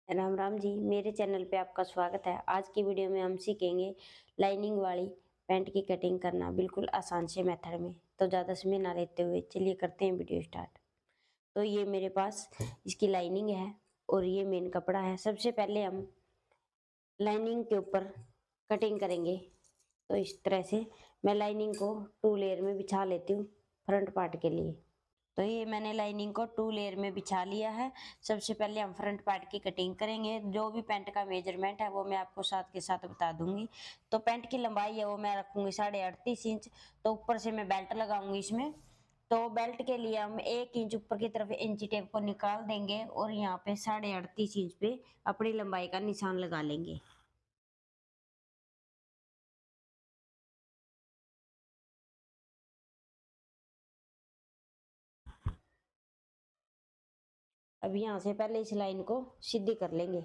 राम राम जी, मेरे चैनल पे आपका स्वागत है। आज की वीडियो में हम सीखेंगे लाइनिंग वाली पैंट की कटिंग करना बिल्कुल आसान से मेथड में। तो ज़्यादा समय ना लेते हुए चलिए करते हैं वीडियो स्टार्ट। तो ये मेरे पास इसकी लाइनिंग है और ये मेन कपड़ा है। सबसे पहले हम लाइनिंग के ऊपर कटिंग करेंगे। तो इस तरह से मैं लाइनिंग को 2 लेयर में बिछा लेती हूँ फ्रंट पार्ट के लिए। तो ये मैंने लाइनिंग को 2 लेयर में बिछा लिया है। सबसे पहले हम फ्रंट पार्ट की कटिंग करेंगे। जो भी पैंट का मेजरमेंट है वो मैं आपको साथ के साथ बता दूंगी। तो पैंट की लंबाई है वो मैं रखूंगी 38.5 इंच। तो ऊपर से मैं बेल्ट लगाऊंगी इसमें। तो बेल्ट के लिए हम 1 इंच ऊपर की तरफ इंची टेप को निकाल देंगे और यहाँ पे 38.5 इंच पे अपनी लंबाई का निशान लगा लेंगे। अब यहाँ से पहले इस लाइन को सीधी कर लेंगे।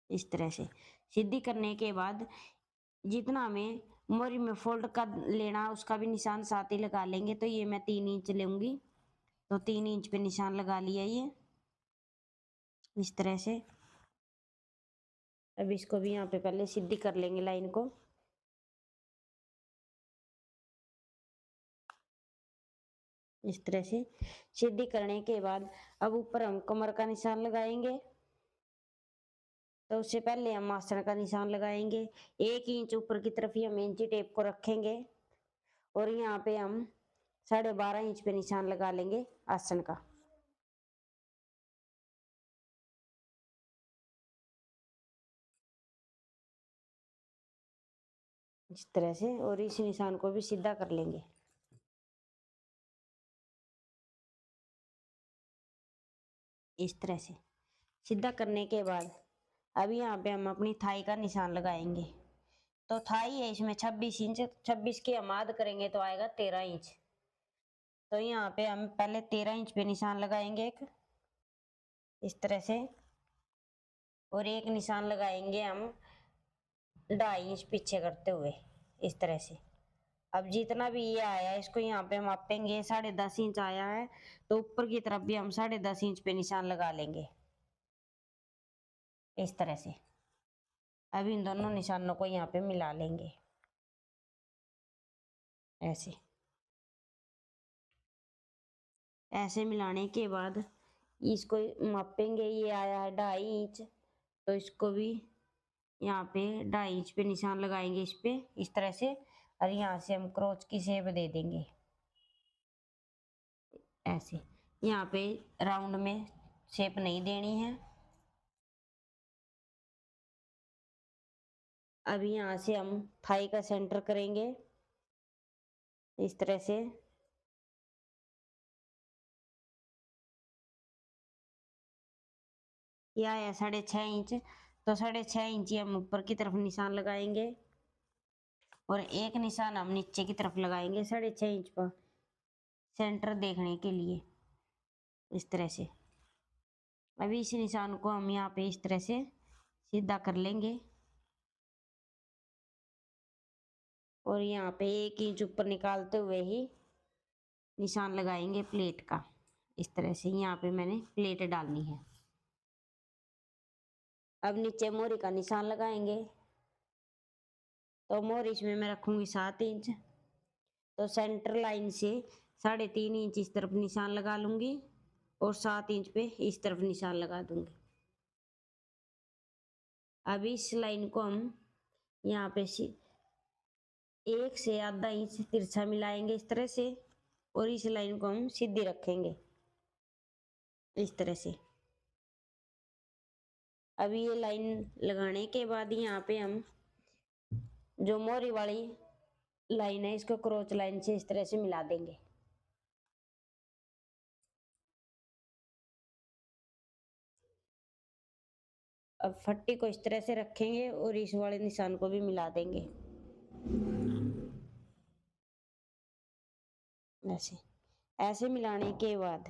इस तरह से सीधी करने के बाद जितना हमें मोरी में फोल्ड का लेना उसका भी निशान साथ ही लगा लेंगे। तो ये मैं 3 इंच लूंगी। तो 3 इंच पे निशान लगा लिया ये इस तरह से। अब इसको भी यहाँ पे पहले सीधी कर लेंगे लाइन को। इस तरह से सीधी करने के बाद अब ऊपर हम कमर का निशान लगाएंगे। तो उससे पहले हम आसन का निशान लगाएंगे। 1 इंच ऊपर की तरफ ही हम इंची टेप को रखेंगे और यहाँ पे हम 12.5 इंच पे निशान लगा लेंगे आसन का। इस तरह से और इस निशान को भी सीधा कर लेंगे। इस तरह से सीधा करने के बाद अब यहाँ पे हम अपनी थाई का निशान लगाएंगे। तो थाई है इसमें 26 इंच। 26 की हम आध करेंगे तो आएगा 13 इंच। तो यहाँ पे हम पहले 13 इंच पे निशान लगाएंगे एक इस तरह से और एक निशान लगाएंगे हम 2.5 इंच पीछे करते हुए इस तरह से। अब जितना भी ये आया है इसको यहाँ पे हम मापेंगे। 10.5 इंच आया है तो ऊपर की तरफ भी हम 10.5 इंच पे निशान लगा लेंगे इस तरह से। अब इन दोनों निशानों को यहाँ पे मिला लेंगे ऐसे। ऐसे मिलाने के बाद इसको मापेंगे। ये आया है 2.5 इंच तो इसको भी यहाँ पे 2.5 इंच पे निशान लगाएंगे इस पे इस तरह से। और यहाँ से हम क्रोच की शेप दे देंगे ऐसे। यहाँ पे राउंड में शेप नहीं देनी है। अब यहाँ से हम थाई का सेंटर करेंगे इस तरह से। यह आया 6.5 इंच तो 6.5 इंच हम ऊपर की तरफ निशान लगाएंगे और एक निशान हम नीचे की तरफ लगाएंगे 6.5 इंच पर सेंटर देखने के लिए इस तरह से। अभी इस निशान को हम यहाँ पे इस तरह से सीधा कर लेंगे और यहाँ पे 1 इंच ऊपर निकालते हुए ही निशान लगाएंगे प्लेट का इस तरह से। यहाँ पे मैंने प्लेट डालनी है। अब नीचे मोरी का निशान लगाएंगे। तो मोरी इसमें मैं रखूंगी 7 इंच। तो सेंटर लाइन से 3.5 इंच इस तरफ निशान लगा लूंगी और 7 इंच पे इस तरफ निशान लगा दूंगी। अब इस लाइन को हम यहाँ पे 1 से आधा इंच तिरछा मिलाएंगे इस तरह से और इस लाइन को हम सीधी रखेंगे इस तरह से। अब ये लाइन लगाने के बाद यहाँ पे हम जो मोरी वाली लाइन है इसको क्रॉच लाइन से इस तरह से मिला देंगे। अब फट्टी को इस तरह से रखेंगे और इस वाले निशान को भी मिला देंगे ऐसे। ऐसे मिलाने के बाद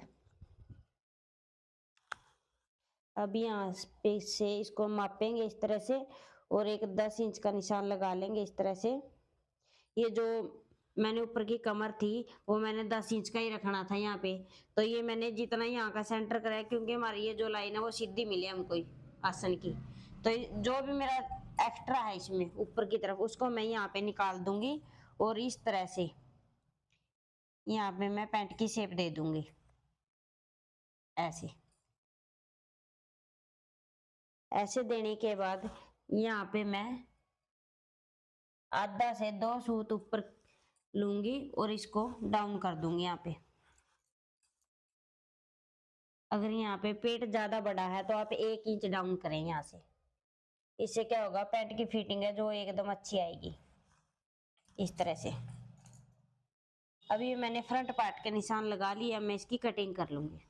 अब यहाँ पे से इसको मापेंगे इस तरह से और एक 10 इंच का निशान लगा लेंगे इस तरह से। ये जो मैंने ऊपर की कमर थी वो मैंने 10 इंच का ही रखना था यहाँ पे। तो ये मैंने जितना यहाँ का सेंटर कराया, क्योंकि हमारी ये जो लाइन है वो सीधी मिली हमको आसन की। तो जो भी मेरा एक्स्ट्रा है इसमें ऊपर की तरफ उसको मैं यहाँ पे निकाल दूंगी और इस तरह से यहाँ पे मैं पैंट की शेप दे दूंगी ऐसे। ऐसे देने के बाद यहाँ पे मैं आधा से 2 सूत ऊपर लूंगी और इसको डाउन कर दूंगी यहाँ पे। अगर यहाँ पे पेट ज्यादा बड़ा है तो आप 1 इंच डाउन करें यहाँ से। इससे क्या होगा, पैंट की फिटिंग है जो एकदम अच्छी आएगी इस तरह से। अभी मैंने फ्रंट पार्ट के निशान लगा लिया, मैं इसकी कटिंग कर लूंगी।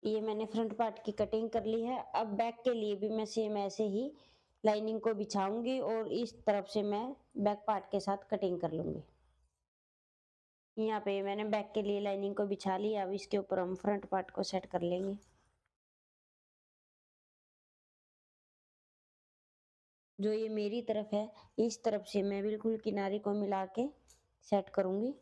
ये मैंने फ्रंट पार्ट की कटिंग कर ली है। अब बैक के लिए भी मैं सेम ऐसे ही लाइनिंग को बिछाऊंगी और इस तरफ से मैं बैक पार्ट के साथ कटिंग कर लूंगी। यहाँ पे मैंने बैक के लिए लाइनिंग को बिछा लिया। अब इसके ऊपर हम फ्रंट पार्ट को सेट कर लेंगे। जो ये मेरी तरफ है इस तरफ से मैं बिल्कुल किनारे को मिला के सेट करूंगी।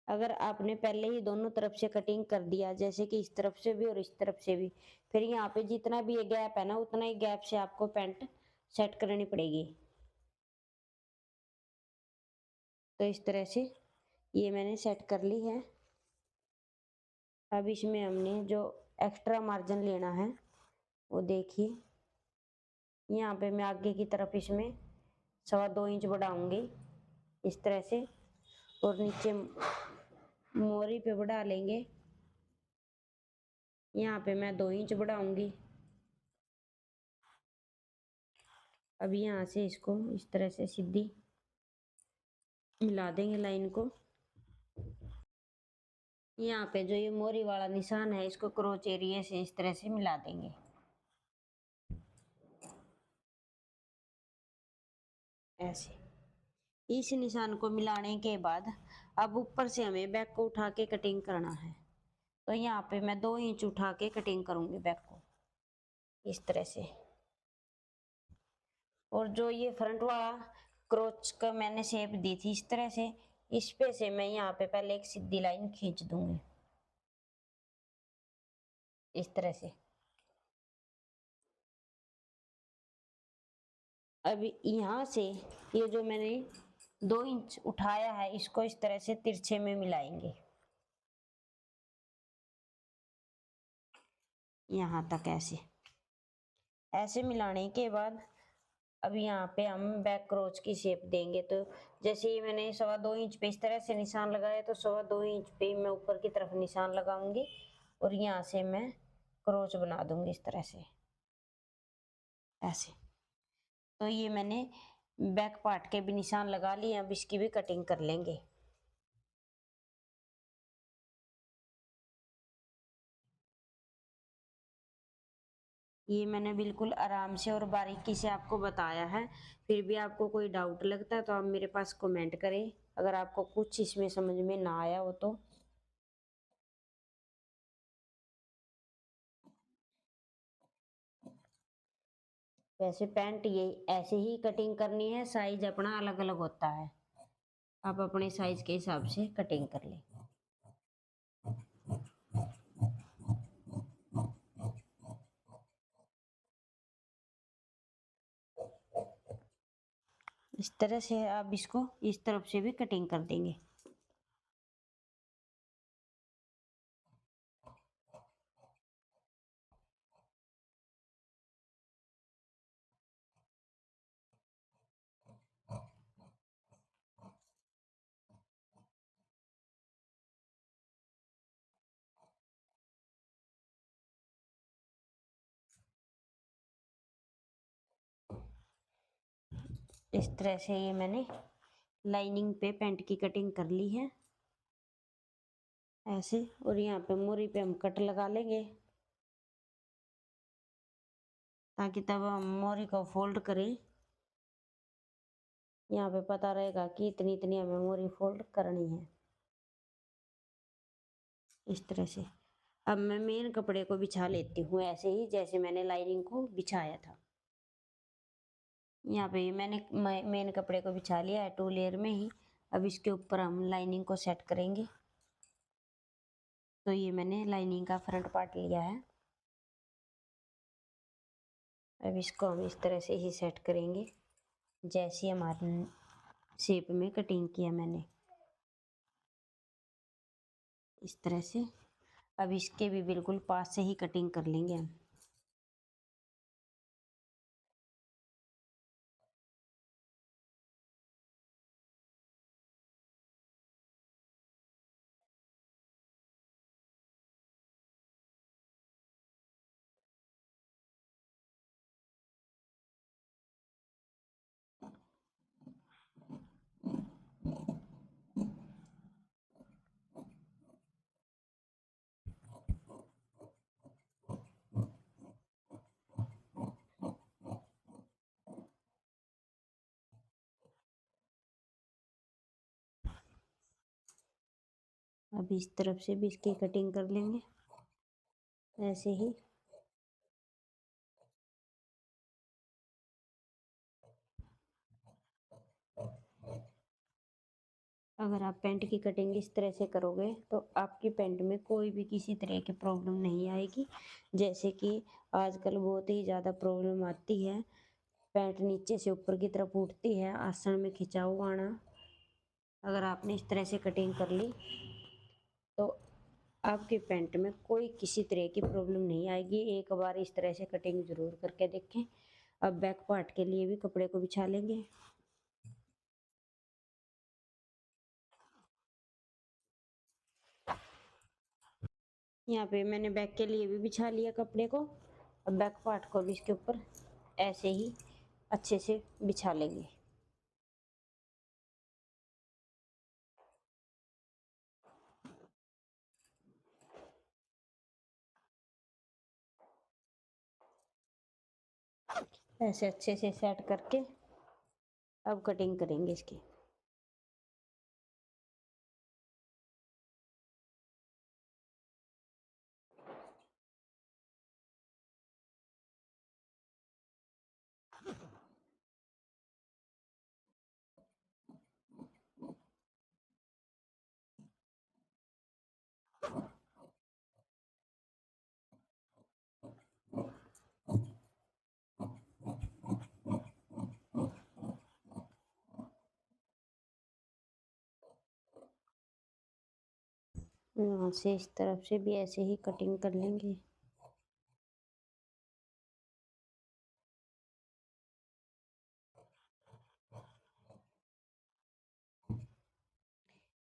अगर आपने पहले ही दोनों तरफ से कटिंग कर दिया, जैसे कि इस तरफ से भी और इस तरफ से भी, फिर यहाँ पे जितना भी ये गैप है ना उतना ही गैप से आपको पैंट सेट करनी पड़ेगी। तो इस तरह से ये मैंने सेट कर ली है। अब इसमें हमने जो एक्स्ट्रा मार्जिन लेना है वो देखिए, यहाँ पे मैं आगे की तरफ इसमें 2.25 इंच बढ़ाऊंगी इस तरह से और नीचे मोरी पे बढ़ा लेंगे। यहाँ पे मैं 2 इंच बढ़ाऊंगी। अब यहाँ से इसको इस तरह से सीधी मिला देंगे लाइन को। यहाँ पे जो ये मोरी वाला निशान है इसको क्रोच एरिया से इस तरह से मिला देंगे ऐसे। इस निशान को मिलाने के बाद अब ऊपर से हमें बैक को उठा के कटिंग करना है। तो यहाँ पे मैं 2 इंच उठा के कटिंग करूंगी बैक को इस तरह से। और जो ये फ्रंट वाला क्रोच का मैंने शेप दी थी इस तरह से, इस पे से मैं यहाँ पे पहले एक सीधी लाइन खींच दूंगी इस तरह से। अब यहाँ से ये जो मैंने 2 इंच उठाया है इसको इस तरह से तिरछे में मिलाएंगे यहाँ तक ऐसे। ऐसे मिलाने के बाद अब यहाँ पे हम बैक क्रोच की शेप देंगे। तो जैसे ही मैंने 2.25 इंच पे इस तरह से निशान लगाया तो 2.25 इंच पे मैं ऊपर की तरफ निशान लगाऊंगी और यहाँ से मैं क्रोच बना दूंगी इस तरह से ऐसे। तो ये मैंने बैक पार्ट के भी निशान लगा लिए। अब इसकी भी कटिंग कर लेंगे। ये मैंने बिल्कुल आराम से और बारीकी से आपको बताया है। फिर भी आपको कोई डाउट लगता है तो आप मेरे पास कमेंट करें, अगर आपको कुछ इसमें समझ में ना आया हो तो। वैसे पैंट ये ऐसे ही कटिंग करनी है, साइज अपना अलग अलग होता है। आप अपने साइज के हिसाब से कटिंग कर लें इस तरह से। आप इसको इस तरफ से भी कटिंग कर देंगे। इस तरह से ये मैंने लाइनिंग पे पैंट की कटिंग कर ली है ऐसे। और यहाँ पे मोरी पे हम कट लगा लेंगे ताकि तब हम मोरी को फोल्ड करें। यहाँ पे पता रहेगा कि इतनी इतनी हमें मोरी फोल्ड करनी है इस तरह से। अब मैं मेन कपड़े को बिछा लेती हूँ ऐसे ही जैसे मैंने लाइनिंग को बिछाया था। यहाँ पे मैंने मेन कपड़े को बिछा लिया है 2 लेयर में ही। अब इसके ऊपर हम लाइनिंग को सेट करेंगे। तो ये मैंने लाइनिंग का फ्रंट पार्ट लिया है। अब इसको हम इस तरह से ही सेट करेंगे जैसी हमारे शेप में कटिंग किया मैंने इस तरह से। अब इसके भी बिल्कुल पास से ही कटिंग कर लेंगे हम। अब इस तरफ से भी इसकी कटिंग कर लेंगे ऐसे ही। अगर आप पैंट की कटिंग इस तरह से करोगे तो आपकी पैंट में कोई भी किसी तरह की प्रॉब्लम नहीं आएगी। जैसे कि आजकल बहुत ही ज़्यादा प्रॉब्लम आती है, पैंट नीचे से ऊपर की तरफ उठती है, आसन में खिंचाव आना। अगर आपने इस तरह से कटिंग कर ली तो आपके पैंट में कोई किसी तरह की प्रॉब्लम नहीं आएगी। एक बार इस तरह से कटिंग ज़रूर करके देखें। अब बैक पार्ट के लिए भी कपड़े को बिछा लेंगे। यहाँ पे मैंने बैक के लिए भी बिछा लिया कपड़े को। अब बैक पार्ट को भी इसके ऊपर ऐसे ही अच्छे से बिछा लेंगे। ऐसे अच्छे से सेट करके अब कटिंग करेंगे इसकी। यहाँ से इस तरफ से भी ऐसे ही कटिंग कर लेंगे।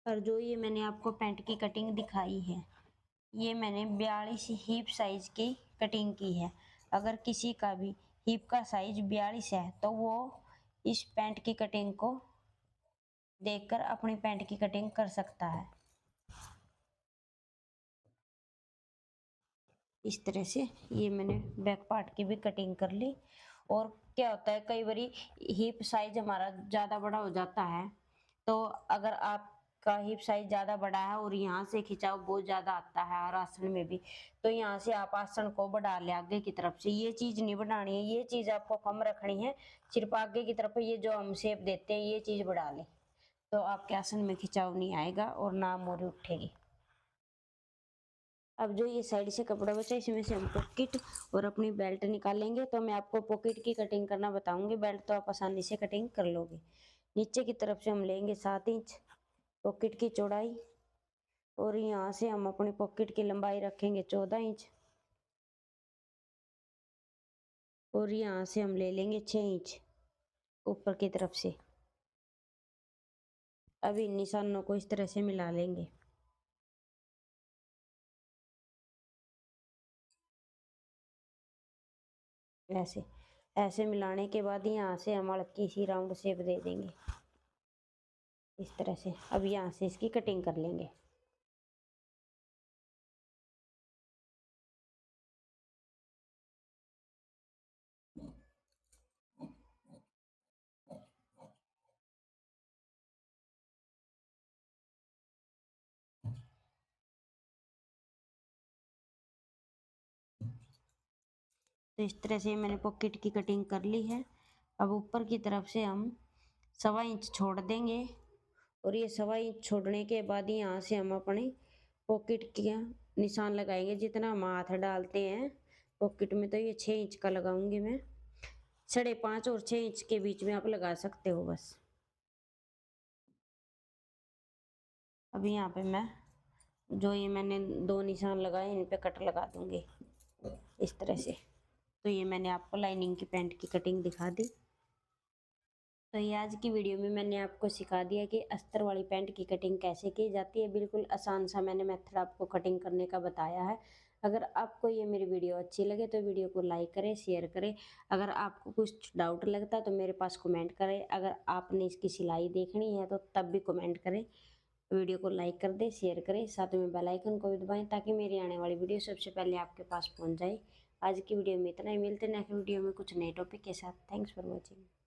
और जो ये मैंने आपको पैंट की कटिंग दिखाई है, ये मैंने 42 हिप साइज की कटिंग की है। अगर किसी का भी हिप का साइज 42 है तो वो इस पैंट की कटिंग को देखकर अपनी पैंट की कटिंग कर सकता है। इस तरह से ये मैंने बैक पार्ट की भी कटिंग कर ली। और क्या होता है, कई बारी हिप साइज हमारा ज़्यादा बड़ा हो जाता है। तो अगर आपका हिप साइज ज़्यादा बड़ा है और यहाँ से खिंचाव बहुत ज़्यादा आता है और आसन में भी, तो यहाँ से आप आसन को बढ़ा ले आगे की तरफ से। ये चीज़ नहीं बढ़ानी है, ये चीज़ आपको कम रखनी है। सिर्फ आगे की तरफ ये जो हम शेप देते हैं ये चीज़ बढ़ा ले, तो आपके आसन में खिंचाव नहीं आएगा और ना मोरी उठेगी। अब जो ये साइड से कपड़ा बचा इसमें से हम पॉकेट और अपनी बेल्ट निकालेंगे। तो मैं आपको पॉकेट की कटिंग करना बताऊंगी, बेल्ट तो आप आसानी से कटिंग कर लोगे। नीचे की तरफ से हम लेंगे 7 इंच पॉकेट की चौड़ाई और यहाँ से हम अपनी पॉकेट की लंबाई रखेंगे 14 इंच और यहाँ से हम ले लेंगे 6 इंच ऊपर की तरफ से। अब इन निशानों को इस तरह से मिला लेंगे ऐसे। ऐसे मिलाने के बाद यहाँ से हम हल्की सी राउंड शेप दे देंगे इस तरह से। अब यहाँ से इसकी कटिंग कर लेंगे। तो इस तरह से मैंने पॉकेट की कटिंग कर ली है। अब ऊपर की तरफ से हम 1.25 इंच छोड़ देंगे और ये 1.25 इंच छोड़ने के बाद यहाँ से हम अपने पॉकेट के निशान लगाएंगे। जितना हम हाथ डालते हैं पॉकेट में, तो ये 6 इंच का लगाऊंगी मैं। 5.5 और 6 इंच के बीच में आप लगा सकते हो बस। अभी यहाँ पे मैं जो ये मैंने 2 निशान लगाए इन पे कट लगा दूंगी इस तरह से। तो ये मैंने आपको लाइनिंग की पैंट की कटिंग दिखा दी। तो ये आज की वीडियो में मैंने आपको सिखा दिया कि अस्तर वाली पैंट की कटिंग कैसे की जाती है। बिल्कुल आसान सा मैंने मेथड आपको कटिंग करने का बताया है। अगर आपको ये मेरी वीडियो अच्छी लगे तो वीडियो को लाइक करें, शेयर करें। अगर आपको कुछ डाउट लगता है तो मेरे पास कमेंट करें। अगर आपने इसकी सिलाई देखनी है तो तब भी कमेंट करें। वीडियो को लाइक कर दें, शेयर करें, साथ में बेल आइकन को भी दबाएं ताकि मेरी आने वाली वीडियो सबसे पहले आपके पास पहुंच जाए। आज की वीडियो में इतना ही। मिलते हैं नेक्स्ट वीडियो में कुछ नए टॉपिक के साथ। Thanks for watching.